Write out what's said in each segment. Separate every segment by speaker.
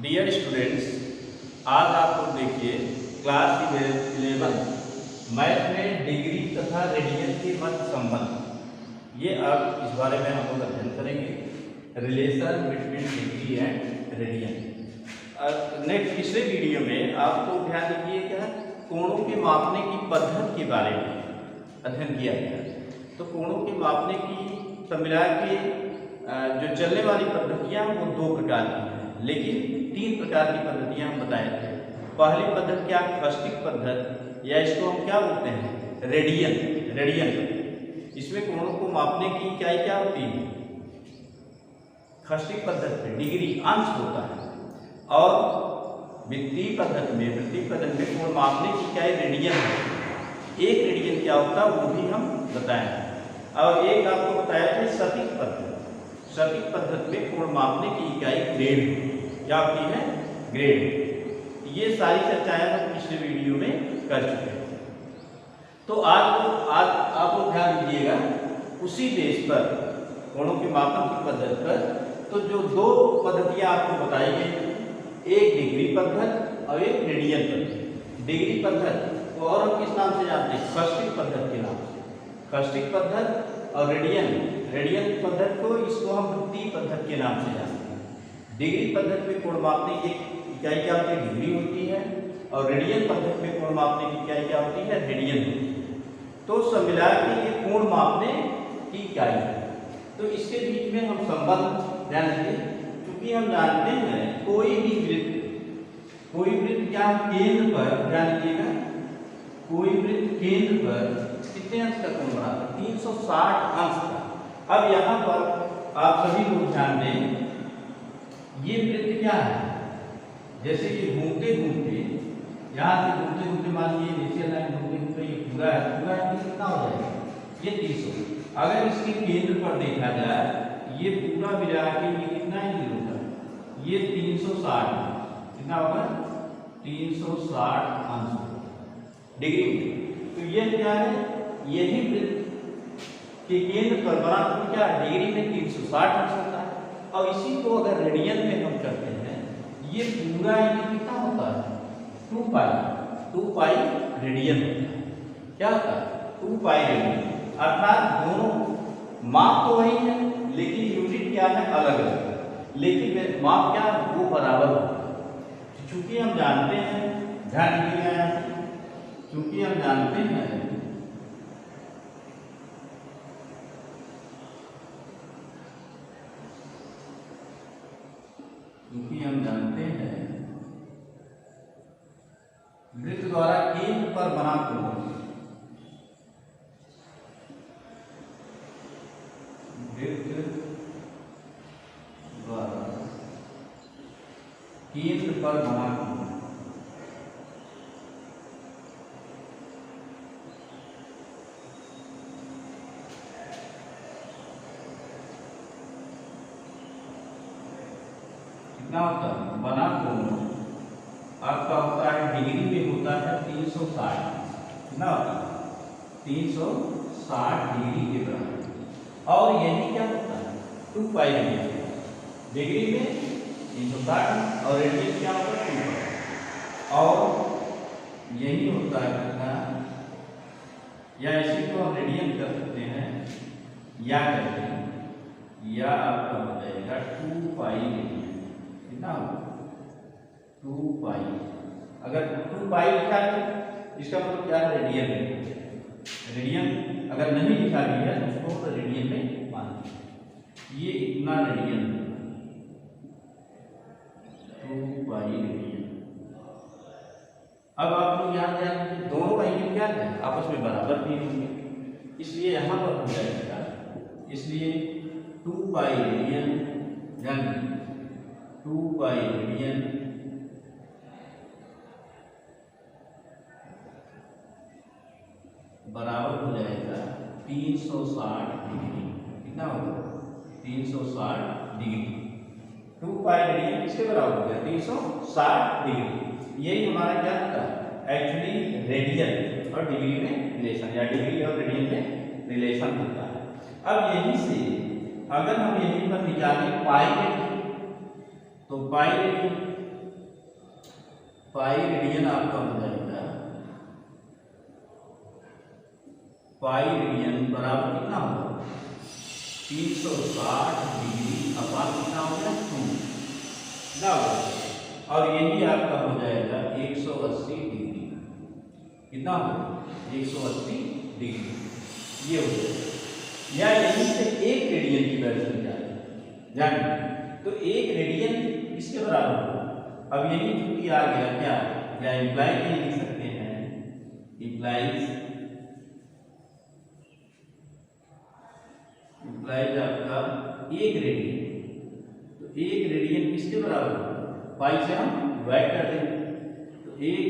Speaker 1: Dear students, आज आप लोग देखिए क्लास 11 मैथ में डिग्री तथा रेडियन के मध्य संबंध। ये अब इस बारे में हम लोग अध्ययन करेंगे, relation between degree and radian. Next पिछले वीडियो में आपको ध्यान दीजिए क्या कोणों के मापने की पद्धति के बारे में अध्ययन किया गया। तो कोणों के मापने की सब मिला के जो चलने वाली पद्धतियाँ वो 2 प्रकार की हैं, लेकिन 3 प्रकार की पद्धतियाँ हम बताए थे। पहली पद्धति क्या, खष्टिक पद्धति, या इसको हम क्या बोलते हैं, रेडियन। इसमें कोणों को मापने की इकाई क्या होती है, खष्टिक पद्धति में डिग्री अंश होता है, और वृत्तीय पद्धति में कोण मापने की इकाई रेडियन है। एक रेडियन क्या होता है वो भी हम बताए। और एक आपको बताया था सटीक पद्धति में कोण मापने की इकाई ग्रेड क्या होती है, ग्रेड। ये सारी चर्चाएं हम पिछले वीडियो में कर चुके हैं। तो आज आप लोग ध्यान दीजिएगा उसी बेस पर कोणों के मापन की पद्धति पर। तो जो 2 पद्धतियां आपको बताई गई, एक डिग्री पद्धति और एक रेडियन पद्धति। डिग्री पद्धति को और हम किस नाम से जानते हैं, खष्टिक पद्धति के नाम से। खष्टिक पद्धति और रेडियन पद्धति को इसको हम वृत्तीय पद्धति के नाम से जानते हैं। डिग्री पद्धति में कोण मापने की इकाई क्या होती है, डिग्री होती है, और रेडियन पद्धति में कोण मापने की इकाई क्या होती है, रेडियन होती है। तो सब मिला के ये कोण मापने की इकाई है। तो इसके बीच में हम संबंध ध्यान देंगे, क्योंकि हम जानते हैं कोई वृत्त क्या केंद्र पर, ध्यान दीजिएगा, कोई वृत्त केंद्र पर कितने अंश का कोण बनाता है, 360 अंश का। अब यहाँ पर आप सभी लोग ध्यान दें, ये वृत्त क्या है, जैसे ये घूमते घूमते यहाँ से घूमते मान लीजिए नीचे लाइन घूमते ये पूरा है, कितना हो जाएगा, ये 300। अगर इसके केंद्र पर देखा जाए ये पूरा मिला के ये कितना एंगल होगा, ये 360, कितना होगा, 360 अंश डिग्री। तो ये क्या है, यही वृत्त के केंद्र पर बना तो क्या डिग्री में 360 अंश होता है। और इसी को अगर रेडियन में हम करते हैं, ये पूरा एंगल कितना होता है, 2 पाई रेडियन होता है। क्या होता है, 2 पाई रेडियन। अर्थात दोनों माप तो वही है, लेकिन यूनिट क्या है, अलग अलग, लेकिन माप क्या वो बराबर होता है। चूंकि हम जानते हैं, ध्यान दीजिएगा, क्योंकि हम जानते हैं वृत्त द्वारा केंद्र पर बना कोण, वृत्त द्वारा केंद्र पर बना कोण कितना होता है, बना कोण आपका होता है डिग्री में होता है 360, कितना होता है, 360 डिग्री के बराबर। और यही क्या होता है, 2 पाई रेडियन। डिग्री में 360 और रेडियन क्या होता है, 2 पाई। और यही होता है कितना, या इसी को हम रेडियन कर सकते हैं, या करते हैं, या आपका हो जाएगा 2 पाई रेडियन। कितना होगा, 2 पाई। अगर 2 पाई लिखा है इसका मतलब क्या है, रेडियन में। रेडियन अगर नहीं लिखा गया है तो उसको रेडियन में मान लीजिए, ये इतना रेडियन, 2 पाई रेडियन। अब आप लोग यहाँ ध्यान, दोनों का एंगल क्या है, आपस में बराबर भी होंगे, इसलिए यहाँ पर हो जाएगा, इसलिए 2 पाई रेडियन, यानी 2 पाई रेडियन बराबर हो जाएगा 360 डिग्री। कितना होगा, 360 डिग्री। 2 पाई रेडियन किसके बराबर हो गया, 360 डिग्री। यही हमारा क्या होता है, एक्चुअली रेडियन और डिग्री में रिलेशन, या डिग्री और रेडियन में रिलेशन होता है। अब यहीं से अगर हम यहीं पर निकालें पाई रेडियन, तो पाई रेडियन पाई रेडियन आपका हो जाएगा, पाई रेडियन बराबर कितना होगा 360 डिग्री अपान कितना हो गया 2 ना होगा। और यही आपका हो जाएगा 180 डिग्री, कितना होगा 180 डिग्री ये हो जाएगा। या यहीं से एक रेडियन की वैल्यू निकालें जानिए, तो एक रेडियन किसके बराबर होगा। अब यही चूंकि आ गया क्या, या इम्प्लाई नहीं लिख सकते हैं, इम्प्लाइज आपका एक रेडियन, तो एक रेडियन किसके बराबर होगा, पाई से हम डिवाइड कर देंगे, तो एक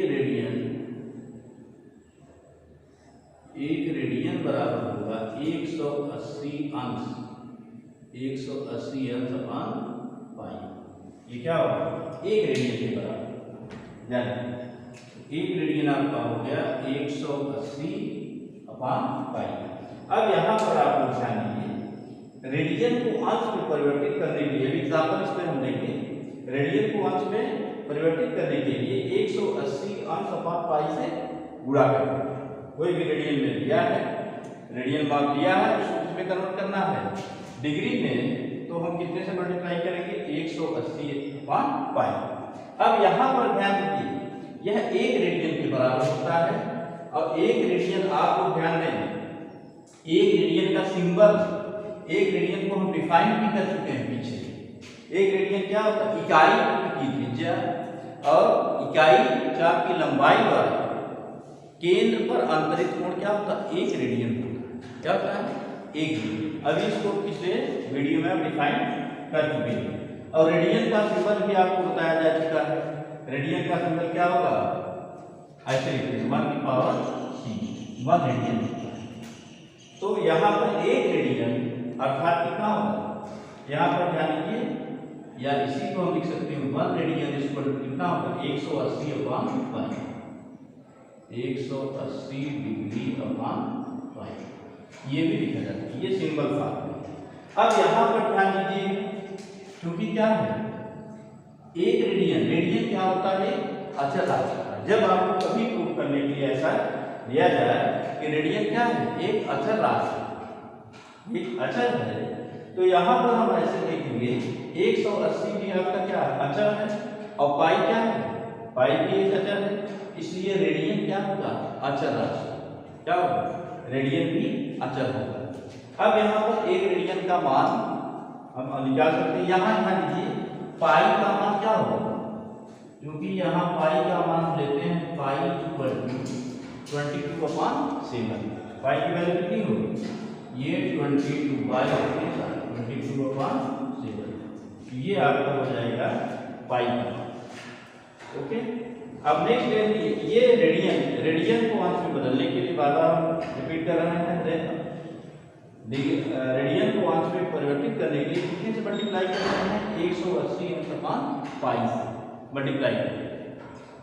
Speaker 1: रेडियन बराबर होगा 180 अंश, 180 अंश अपान पाई। ये क्या होगा एक रेडियन के बराबर, यानी एक रेडियन आपका हो गया 180 अपान पाई। अब यहाँ पर आप लोग ध्यान दीजिए, रेडियन को अंश में परिवर्तित करने के लिए एग्जाम्पल इस पर हम देंगे, रेडियन को अंश में परिवर्तित करने के लिए 180 अंश अपान पाई से गुणा करते हैं। कोई भी रेडियन में दिया है, रेडियन माप दिया है, उसको इसमें कन्वर्ट करना है डिग्री में, तो हम कितने से मल्टीप्लाई करेंगे 180 अपान पाई। अब यहाँ पर ध्यान दीजिए, यह एक रेडियन के बराबर होता है। और एक रेडियन आप लोग ध्यान दें, एक रेडियन का सिंबल, एक रेडियन को हम डिफाइन भी कर चुके हैं पीछे। एक रेडियन क्या होता है, इकाई की त्रिज्या और इकाई चाप की लंबाई द्वारा केंद्र पर अंतरित कोण क्या होता है, एक रेडियन होता है। क्या होता है, एक रेडियन। अभी इसको पिछले वीडियो में हम डिफाइन कर चुके हैं। और रेडियन का सिंबल भी आपको बताया जा चुका है। रेडियन का सिंबल क्या होगा, ऐसे लिखते हैं 1 की पावर c, 1 रेडियन। तो यहाँ पर एक रेडियन अर्थात कितना होगा, यहाँ पर ध्यान दीजिए, या इसी को हम लिख सकते हैं 1 रेडियन इक्वल टू कितना होगा 180 अपान पाई, 180 डिग्री अपान पाई, ये भी लिखा जाता है, ये सिंबल फॉर्म है। अब यहाँ पर ध्यान दीजिए, क्योंकि क्या है एक रेडियन, रेडियन क्या होता है अचर राशि। जब आपको कभी प्रूफ करने के लिए ऐसा दिया जाए कि रेडियन क्या है एक अचर राशि, एक अचर है, तो यहाँ पर हम ऐसे देखेंगे 180 भी आपका क्या अचर है, और पाई क्या है, पाई भी एक अचर है, इसलिए रेडियन क्या होगा अचर राशि। क्या होगा, रेडियन भी अचर होगा। अब यहाँ पर एक रेडियन का मान हम निकाल सकते हैं। यहाँ ध्यान दीजिए, पाई का मान क्या होगा, क्योंकि यहाँ पाई का मान लेते हैं पाई इक्वल टू 22/7। पाई की वैल्यू कितनी होगी, ये 22/7, ये आपका हो जाएगा पाई का। ओके, अब नेक्स्ट ये रेडियन को अंश में बदलने के लिए बार बार हम रिपीट कर रहे हैं। रेडियन को अंश में परिवर्तित करने के लिए कितने से मल्टीप्लाई कर रहे हैं, 180 अंश अपान पाई से मल्टीप्लाई करेंगे।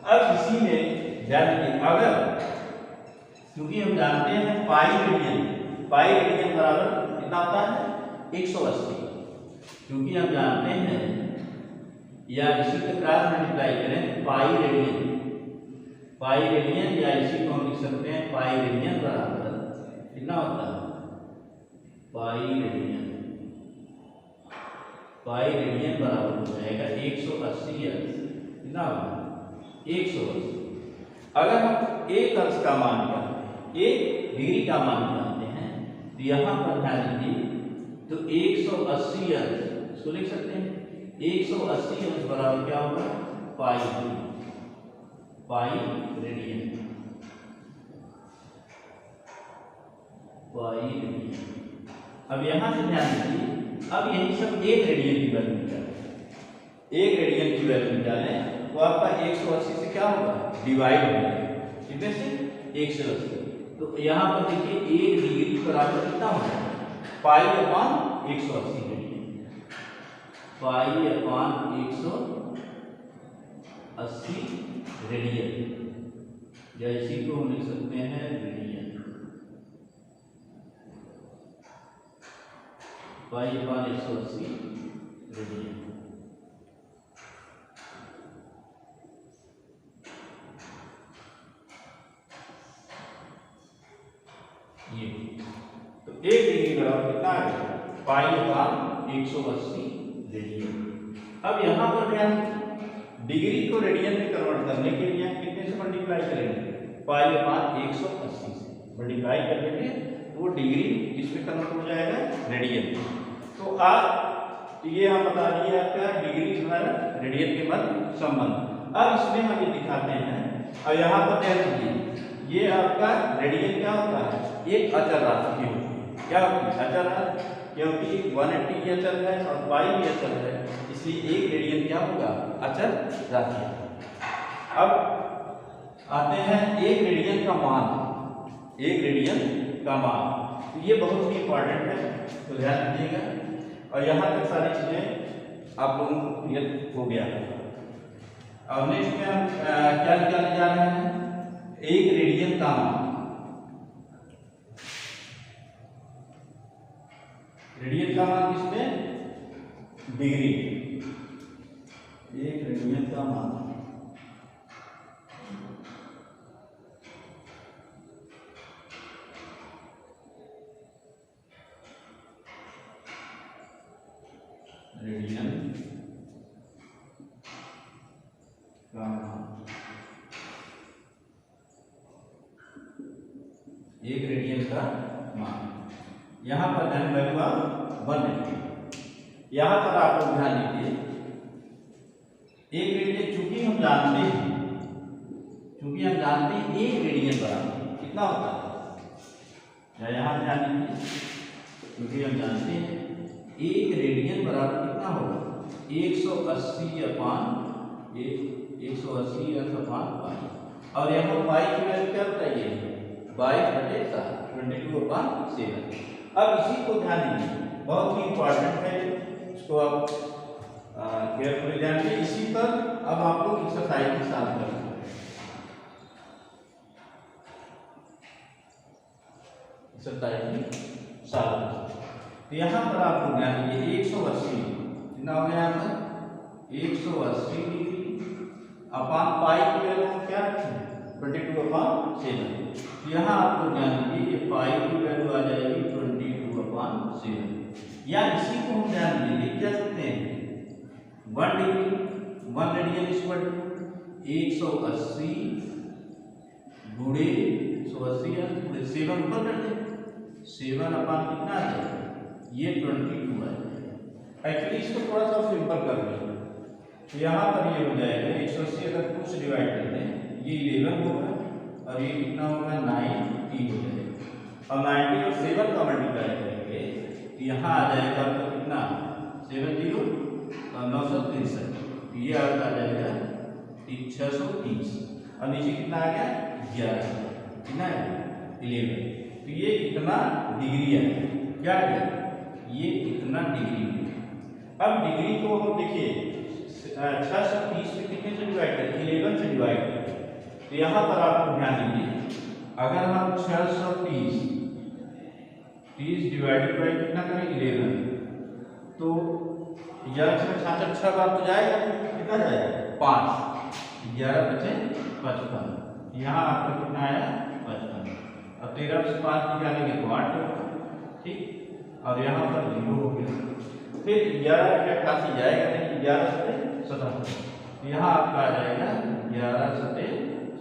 Speaker 1: अब इसी में ध्यान दीजिए, अगर क्योंकि हम जानते हैं पाई रेडियन बराबर कितना होता है 180, क्योंकि हम जानते हैं, या इसी के क्रॉस मल्टीप्लाई करें पाई रेडियन, या इसी को हम लिख सकते हैं पाई रेडियन बराबर कितना होता है, पाई रेडियन बराबर हो जाएगा 180 अंश, कितना होगा 180। अगर हम एक अंश का मान निकालते हैं, एक डिग्री का मान निकालते हैं, तो यहाँ पर ध्यान दीजिए, तो 180 अंश इसको लिख सकते हैं, 180 अंश बराबर क्या होगा पाई रेडियन। अब यहाँ से ध्यान दीजिए, अब यही सब एक रेडियन की वैल्यू निकालें, एक रेडियन की वैल्यू निकालें, तो आपका 180 से क्या होगा डिवाइड हो जाएगा, कितने से 180। तो यहाँ पर देखिए 1 डिग्री बराबर कितना होगा पाई अपान 180 रेडियन, पाई अपान 180 रेडियन, या इसी को हम लिख सकते हैं रेडियन, पाई अपान 180 रेडियन। ये तो 1 डिग्री बराबर कितना आ गया π/180 रेडियन। अब यहाँ पर ध्यान डिग्री को रेडियन में कन्वर्ट करने के लिए कितने से मल्टीप्लाई करेंगे π/180 से मल्टीप्लाई कर देंगे तो वो डिग्री किसमें कन्वर्ट हो जाएगा रेडियन। तो आप ये हम बता दिए आपका डिग्री द्वारा रेडियन के मध्य संबंध। अब इसमें हम ये दिखाते हैं और यहाँ पर ध्यान दीजिए ये आपका रेडियन क्या होता है एक अचर राशि होती है। क्या होती है अचर राशि, क्योंकि 180 अचर है और पाई भी अचर है इसलिए एक रेडियन क्या होगा अचर राशि। अब आते हैं एक रेडियन का मान, एक रेडियन का मान तो ये बहुत ही इंपॉर्टेंट है तो ध्यान दीजिएगा। और यहाँ तक सारी चीजें आप लोगों को क्लियर हो गया है। अब नेक्स्ट में हम क्या निकालने जा रहे हैं एक रेडियन का मान। रेडियन का मान किसमें डिग्री, एक रेडियन का मान रेडियन का मान, एक रेडियन का मान। यहां पर ध्यान रखना 180। यहां पर आप लोग ध्यान दीजिए एक रेडियन चूंकि हम जानते हैं एक रेडियन बराबर कितना होता है, यहां ध्यान दीजिए क्योंकि हम जानते हैं एक रेडियन बराबर कितना होगा 180/180 और यहाँ पाई की वैल्यू क्या बताइए 22/7 अब इसी को ध्यान दीजिए बहुत ही इंपॉर्टेंट है, इसको आप केयरफुली ध्यान दीजिए। इसी पर अब आप लोग एक्सरसाइज के साथ करें। तो यहाँ पर आप लोग ध्यान दीजिए 180 कितना हो गया यहाँ पर 180 डिग्री अपान पाई की वैल्यू क्या रखें 22/7। तो यहाँ आप लोग ध्यान दीजिए ये पाई की वैल्यू आ जाएगी 22/7 या इसी को हम ध्यान दीजिए लिख क्या सकते हैं 1 डिग्री 1 रेडियन इक्वल टू 180 गुणे 180 7 ऊपर कर दे 7 अपान कितना है ये 22 है। एक्चुअली इसको थोड़ा सा सिंपल कर लें तो यहाँ पर ये हो जाएगा 180 अगर 2 से डिवाइड कर दें ये 11 होगा और ये कितना होगा 90 हो जाएगा और 90 और 7 का मल्टीप्लाई करेंगे तो यहाँ आ जाएगा आपका कितना 70 और 963 ये आपका आ जाएगा 630 और नीचे कितना आ गया 11 कितना है 11। तो ये कितना डिग्री है क्या है ये कितना डिग्री है। अब डिग्री को हम देखिए 630 में कितने से डिवाइड करें 11 से डिवाइड करें तो यहाँ पर आपको ध्यान दीजिए अगर हम 630 डिवाइडेड बाई कितना करें 11 तो 6 बार तो जाएगा कितना जाएगा 5 11 बचे 55 यहाँ आपका कितना आया 55 और 13 से 5 निकालेंगे तो 8 होगा ठीक और यहाँ पर 0 हो गया फिर 11 क्या खासी जाएगा नहीं 11 से 77 यहाँ आपका आ जाएगा 11 से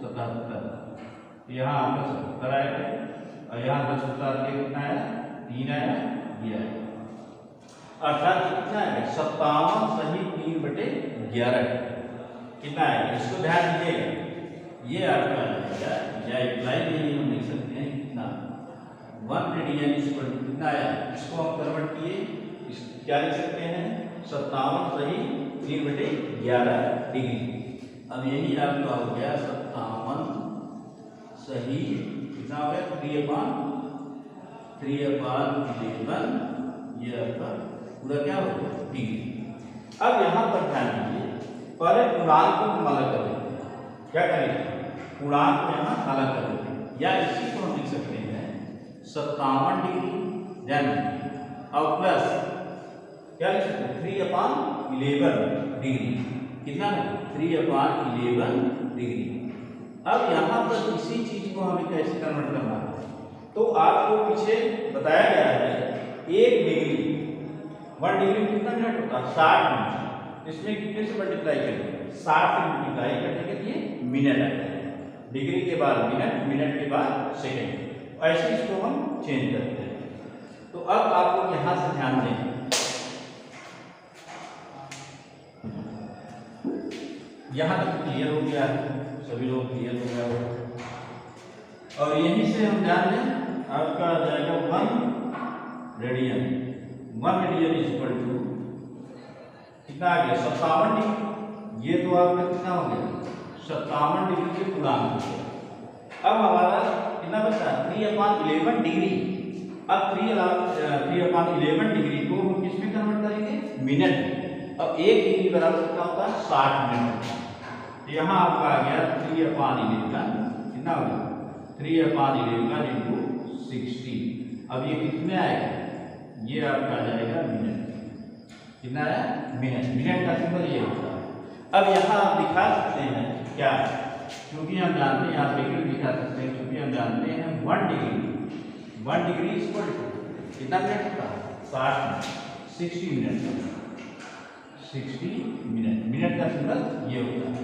Speaker 1: 77 यहाँ आपका 77 आएगा और यहाँ 10 उतार के कितना आया 3 आया ये आया अर्थात कितना है 57 सही 3/11 कितना है इसको ध्यान दीजिएगा ये आपका आएगा या इम्प्लाई नहीं हम लिख सकते हैं कितना 1 रेडियन इक्वल टू कितना आया इसको हम कन्वर्ट किए क्या लिख सकते हैं 57 सही 3/11 डिग्री। अब यही आपका हो गया 57 सही कितना हो गया 3/11 ये आपका पूरा क्या हो गया डिग्री। अब यहाँ पर ध्यान दीजिए पहले पूर्णांक को हम अलग कर लेते हैं क्या करेंगे पूर्णांक को यहाँ अलग कर लेते हैं या इसी को हम लिख सकते हैं 57 डिग्री ध्यान दीजिए और प्लस क्या लिख सकते हैं 3/11 डिग्री कितना है 3/11 डिग्री। अब यहाँ पर इसी चीज को हमें कैसे कन्वर्ट करना है तो आपको पीछे बताया गया है 1 डिग्री 1 डिग्री में कितना मिनट होता है 60 मिनट। इसमें कितने से मल्टीप्लाई करेंगे 60 से मल्टीप्लाई करने के लिए मिनट आता है। डिग्री के बाद मिनट, मिनट के बाद सेकेंड, ऐसे इसको हम चेंज करते हैं। तो अब आपको यहां से ध्यान दें, यहां तक क्लियर हो गया है, सभी लोग क्लियर हो गया होगा। और यहीं से हम ध्यान दें, आपका आ जाएगा 1 radian. 1 radian is equal to कितना आ गया 57 डिग्री। ये तो आपका कितना हो गया 57 डिग्री के पूर्णांक हो गया। अब हमारा कितना बचा 3/11 डिग्री। अब 3/11 डिग्री को हम किस में कन्वर्ट करेंगे मिनट। अब 1 डिग्री बराबर कितना होता है 60 मिनट। यहाँ आपका आ गया 3/11 कितना हो गया 3/11 इंटू 60। अब ये कितने आएगा, ये आपका आ जाएगा मिनट। कितना है मिनट। मिनट का सिंबल ये होता है। अब यहाँ आप दिखा सकते हैं क्या, क्योंकि हम जानते हैं यहाँ पे दिखा सकते हैं, क्योंकि हम जानते हैं 1 डिग्री इक्वल टू कितना मिनट होता है 60 मिनट। 60 minute 60 minute. मिनट का सिंबल ये होता है।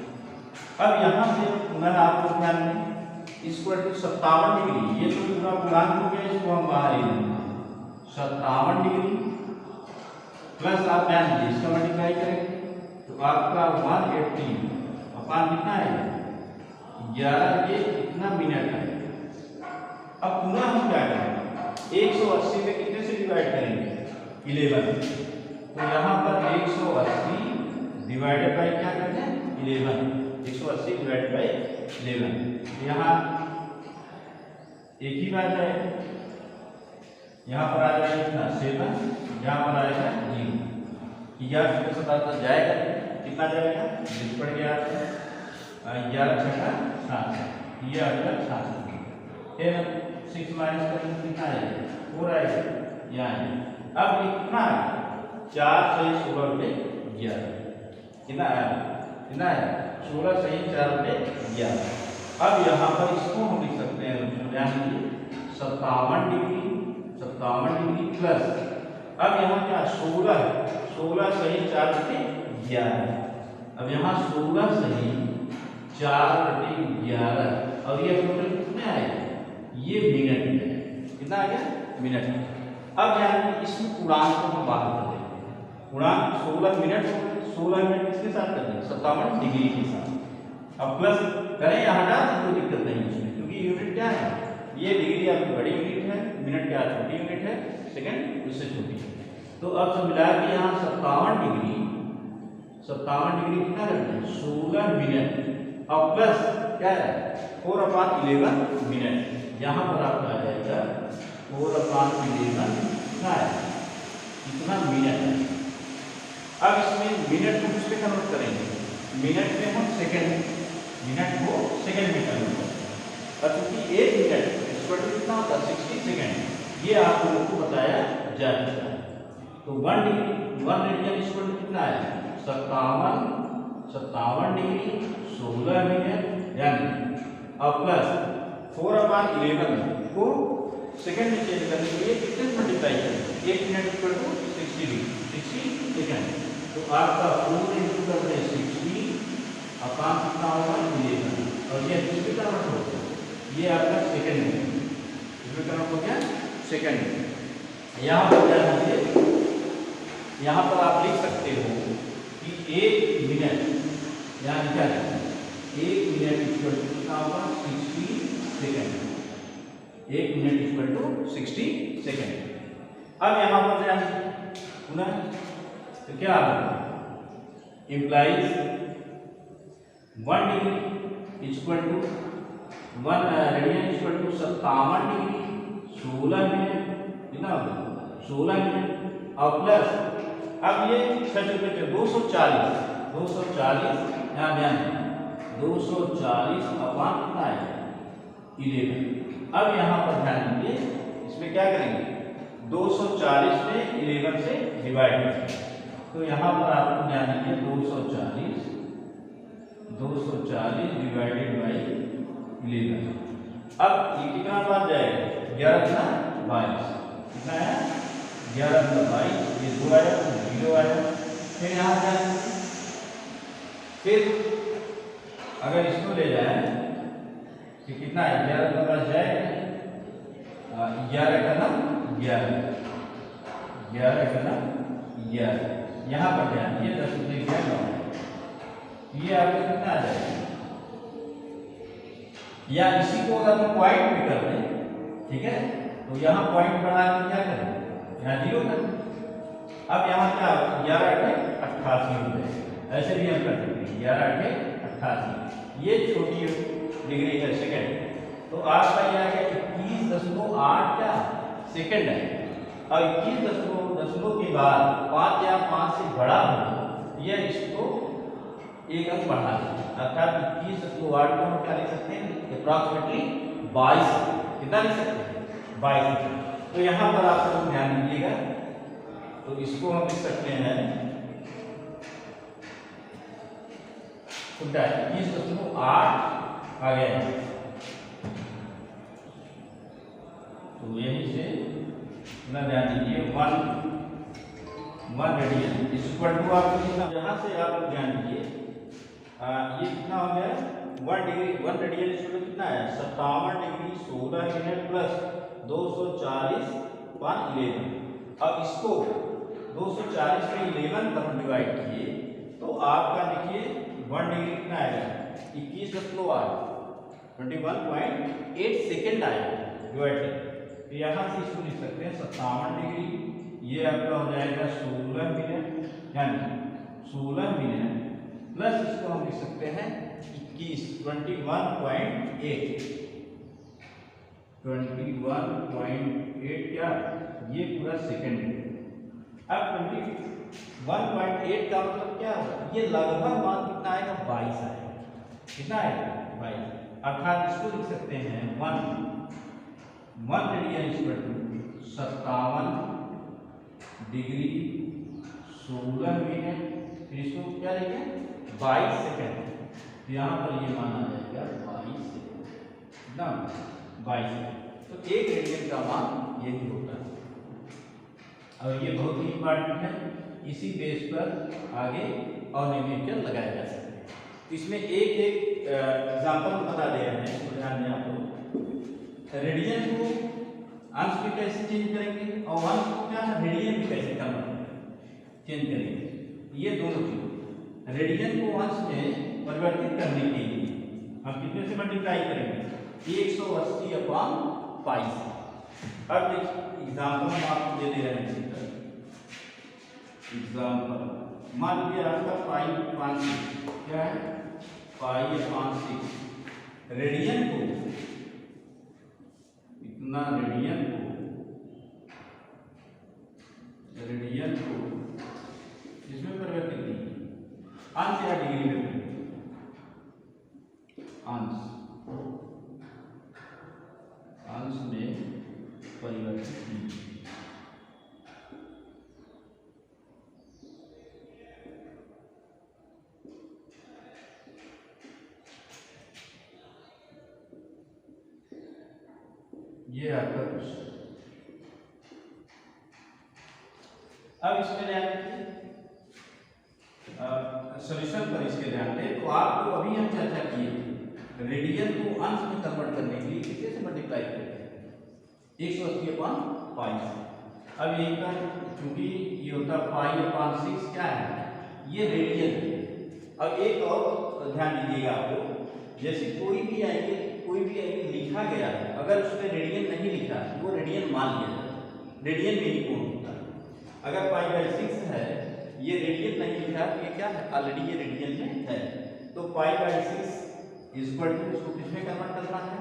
Speaker 1: अब यहाँ से पुनः आपको ध्यान दें इक्वल टू 57 डिग्री। ये तो पूरा पूर्णांक हो गया, इसको हम बाहर ही लेंगे 57 डिग्री प्लस आप ध्यान दीजिए इसका मल्टीप्लाई करेंगे तो आपका 180 अपान कितना आएगा 11। ये कितना मिनट है। अब पुनः हम क्या करेंगे 180 में कितने से डिवाइड करेंगे 11। तो यहाँ पर 180 डिवाइडेड बाई क्या करते हैं 11। 180 डिवाइड बाई 11। यहाँ एक ही बात है, यहाँ पर आ जाएगा कितना 7, यहाँ पर आएगा 0। 11 से 7 जाएगा कितना जाएगा जिस पड़ गया 11 छठा 7, ये आ गया 7। फिर 6 माइनस करेंगे कितना आएगा 4 आएगा यहाँ। अब ये कितना आएगा 4 से 16 बटे 11 कितना आया 16 से 4 बटे 11। अब यहाँ पर इसको हम लिख सकते हैं 57 डिग्री प्लस अब यहाँ क्या 16 है 16 सही 4 बटे 11। अब यहाँ 16 सही 4 बटे 11 और ये टोटल कितने आएगा ये मिनट में कितना आ गया मिनट। अब यहाँ इसमें पूर्णांक को हम बाहर कर देंगे। पूर्णांक 16 मिनट 16 मिनट किसके साथ कर देंगे 57 डिग्री के साथ। अब प्लस करें या हटा दें कोई दिक्कत नहीं इसमें, क्योंकि यूनिट क्या है ये डिग्री आपकी बड़ी यूनिट है, मिनट क्या छोटी यूनिट है, सेकंड उससे छोटी है। तो अब सब मिला के यहाँ 57 डिग्री कितना करते हैं 16 मिनट और प्लस क्या है 4/11 मिनट। यहाँ पर आपका आ जाएगा 4/11 कितना है कितना मिनट है। अब इसमें मिनट को किसमें कन्वर्ट करेंगे मिनट में हम सेकंड मिनट को सेकंड में कन्वर्ट करेंगे। और क्योंकि 1 मिनट कितना होता है 60 सेकंड, ये आप लोगों को बताया जा चुका है। तो 1 रेडियन इक्वल टू कितना है 57 डिग्री 16 मिनट यानी और प्लस 4/11 को सेकंड में चेंज करने के लिए कितने मल्टीप्लाई करेंगे 1 minute equal to 60 degree 60 second. तो आपका 4 इंटू करते हैं 60 अपान कितना होगा 11 और ये किसमें कन्वर्ट हो गया ये आपका सेकंड में इसमें कन्वर्ट हो गया सेकंड में। यहाँ पर क्या लीजिए यहाँ पर आप लिख सकते हो कि 1 मिनट यहाँ लिखा है 1 मिनट इक्वल टू कितना होगा 60 second. 1 minute equal to 60 second. अब यहाँ पर ध्यान पुनः तो क्या होगा implies 1 degree equal to 1 radian equal to 57 degree 16 minute कितना होगा 16 मिनट और प्लस अब ये 240 यहाँ ध्यान 240 अपान कितना है 11। अब यहाँ पर ध्यान दीजिए इसमें क्या करेंगे 240 में 11 से डिवाइड करेंगे। तो यहाँ पर आपको ध्यान दीजिए 240 डिवाइडेड बाई 11। अब ये कितना बार जाएगा 11×22 कितना है 11×22, ये 2 आया, 0 आया। फिर यहाँ जाए, फिर अगर इसको ले जाए तो कितना है 11 जाएगा 11×11, 11×11। यहाँ पर ध्यान ये 10 गया 9, ये आपका कितना आ जाएगा, या इसी को अगर हम पॉइंट भी कर दें, ठीक है, तो यहाँ पॉइंट बढ़ा के क्या करें, यहाँ 0 कर। अब यहाँ क्या 11×88 हो जाएगा, ऐसे भी हम कर सकते हैं 11×88, ये छोटी डिग्री है सेकेंड। तो आपका ये आ गया 21.8 क्या सेकेंड है। और 21 के बाद 5 या 5 से बड़ा हो, यह इसको एक अंक बढ़ा दें, अर्थात 21.8 को हम क्या लिख सकते हैं अप्रॉक्सीमेटली 22, कितना लिख सकते हैं 22। तो यहाँ पर आप लोग ध्यान दीजिएगा, तो इसको हम लिख सकते हैं 21.8 आ गया है। तो यहीं से ना ध्यान दीजिए 1 रेडियन इक्वल टू आपको कितना, यहाँ से आप लोग ध्यान दीजिए ये कितना हो गया 1 रेडियन इक्वल टू कितना है 57 डिग्री 16 मिनट प्लस 240 / 11। अब इसको 240 में 11 पर डिवाइड किए तो आपका देखिए 1 डिग्री कितना आएगा 21.8 21.8 सेकेंड आएगा डिवाइड। तो यहाँ से इसको लिख सकते हैं 57 डिग्री, ये आपका हो जाएगा 16 मिनट, यानी 16 मिनट प्लस इसको हम लिख सकते हैं 21.8 क्या, ये पूरा सेकेंड है। अब 21.8 का मतलब क्या होगा, ये लगभग मान कितना आएगा 22 आएगा, कितना आएगा 22, अर्थात इसको लिख सकते हैं 1 radian equal to 57 degree 16 minute, फिर इसको क्या लिखें 22 सेकेंड। तो यहाँ पर ये मान आ जाएगा 22 सेकेंड ना 22 सेकेंड। तो 1 रेडियन का मान यही होता है, और ये बहुत ही इंपॉर्टेंट है, इसी बेस पर आगे और न्यूमेरिकल लगाया जा सकता है। तो इसमें एक एग्जाम्पल बता दे रहे हैं, ध्यान दें आप लोग। रेडियन को अंश में कैसे चेंज करेंगे और अंश को क्या रेडियन में कैसे चेंज करेंगे, ये दोनों चीज। रेडियन को अंश में परिवर्तित करने के लिए हम कितने से मल्टीप्लाई करेंगे 180/π से। अब देखिए एग्जाम्पल हम आपको दे दे रहे हैं, एग्जाम्पल मान लीजिए आपका π/5 क्या है π/5 रेडियन को इतना रेडियन को इसमें परिवर्तित नहीं, अंश या डिग्री में अंश में परिवर्तित नहीं। ये आपका क्वेश्चन। अब इसमें ध्यान रखिए, सॉल्यूशन पर इसके ध्यान दें। तो आपको अभी हम चर्चा किए रेडियन को अंश में कन्वर्ट करने के लिए कितने से मल्टीप्लाई करते हैं 180/π से। अब यही का चूंकि ये होता π/6 क्या है, ये रेडियन है। अब एक और ध्यान दीजिएगा आपको, जैसे कोई भी एंगल लिखा गया है, अगर उसमें रेडियन नहीं लिखा है वो रेडियन मान लिया जाता है, रेडियन में ही कोण होता है। अगर π/6 है, ये रेडियन नहीं लिखा है, ये क्या है ऑलरेडी ये रेडियन में है। तो π/6 इक्वल टू इसको किसमें कन्वर्ट करना है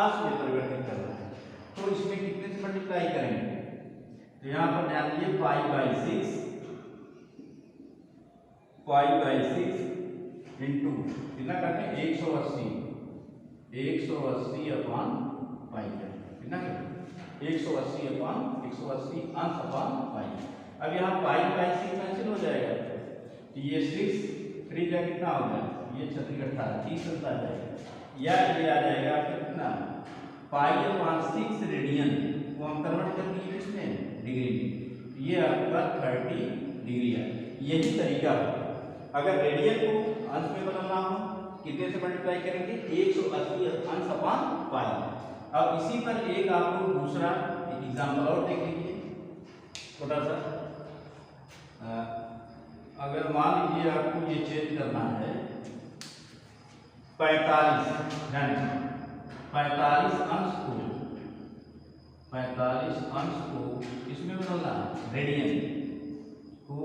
Speaker 1: अंश में परिवर्तित करना है। तो इसमें कितने से मल्टीप्लाई करेंगे, तो यहाँ पर ध्यान दीजिए π/6 इंटू कितना करते हैं 180/π कितना करते 180/180 अंश/π। अब यहाँ π/6 कैंसिल हो जाएगा, तो ये 6 3 का कितना होगा, ये 36 18 30 आ जाएगा, या ये आ जाएगा आपका कितना π/6 रेडियन को हम कन्वर्ट कर दिए किसमें, डिग्री में, ये आपका 30 डिग्री है। यही तरीका है। अगर रेडियन को अंश में बदलना हो कितने से मल्टीप्लाई करेंगे, 180 अंश अपान पाई। अब इसी पर एक आपको दूसरा एक एग्जाम्पल और देख लीजिए छोटा सा। अगर मान लीजिए आपको ये चेंज करना है 45 अंश को इसमें बदलना है, रेडियन को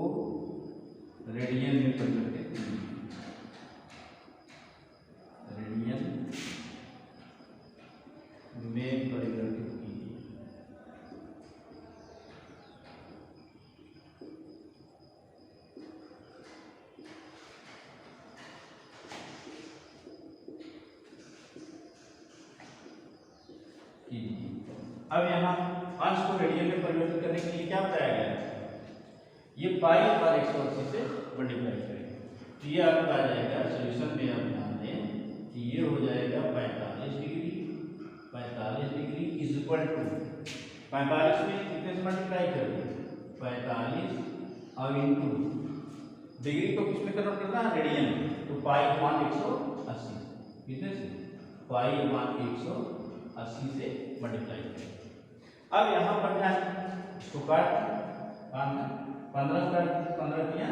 Speaker 1: रेडियन में परिवर्तित कीजिए, रेडियन में परिवर्तित कीजिए। अब यहाँ अंश को रेडियन में परिवर्तित करने के लिए क्या बताया गया है, ये π/180 से मल्टीप्लाई करेंगे तो ये आपका आ जाएगा सोल्यूशन में। आप ध्यान दें कि ये हो जाएगा 45 डिग्री इज इक्वल टू 45 में कितने से मल्टीप्लाई करेंगे, 45 और इंटू डिग्री को किसमें कन्वर्ट करना है, रेडियन में, तो π/180 कितने से, π/180 से मल्टीप्लाई करेंगे। अब यहाँ पर क्या है, इसको काट 15 किया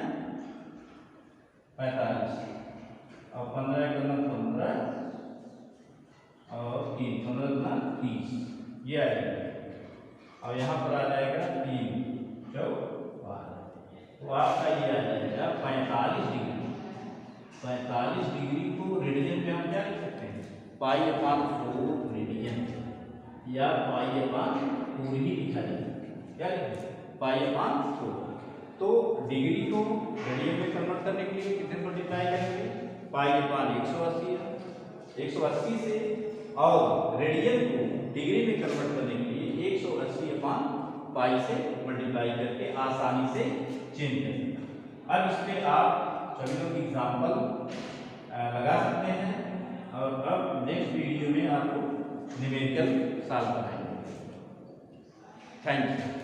Speaker 1: 45 और 15 करना 15 और 3 15 गुना 30 ये आ जाएगा। और यहाँ पर आ जाएगा 3 4 तो आपका ये आ जाएगा 45 डिग्री। 45 डिग्री को रेडियन में हम क्या लिख सकते हैं, π/4 रेडियन या π/4 ही लिखा जाएगा, क्या लिखेंगे, π/4। तो डिग्री को रेडियन में कन्वर्ट करने के लिए कितने मल्टीप्लाई करेंगे, π/180 180 से, और रेडियन को डिग्री में कन्वर्ट करने के लिए 180/π से मल्टीप्लाई करके आसानी से चेंज कर सकते हैं। अब इस पर आप सभी लोग एग्जाम्पल लगा सकते हैं और अब नेक्स्ट वीडियो में आपको न्यूमेरिकल सॉल्व कराएंगे। Thank you.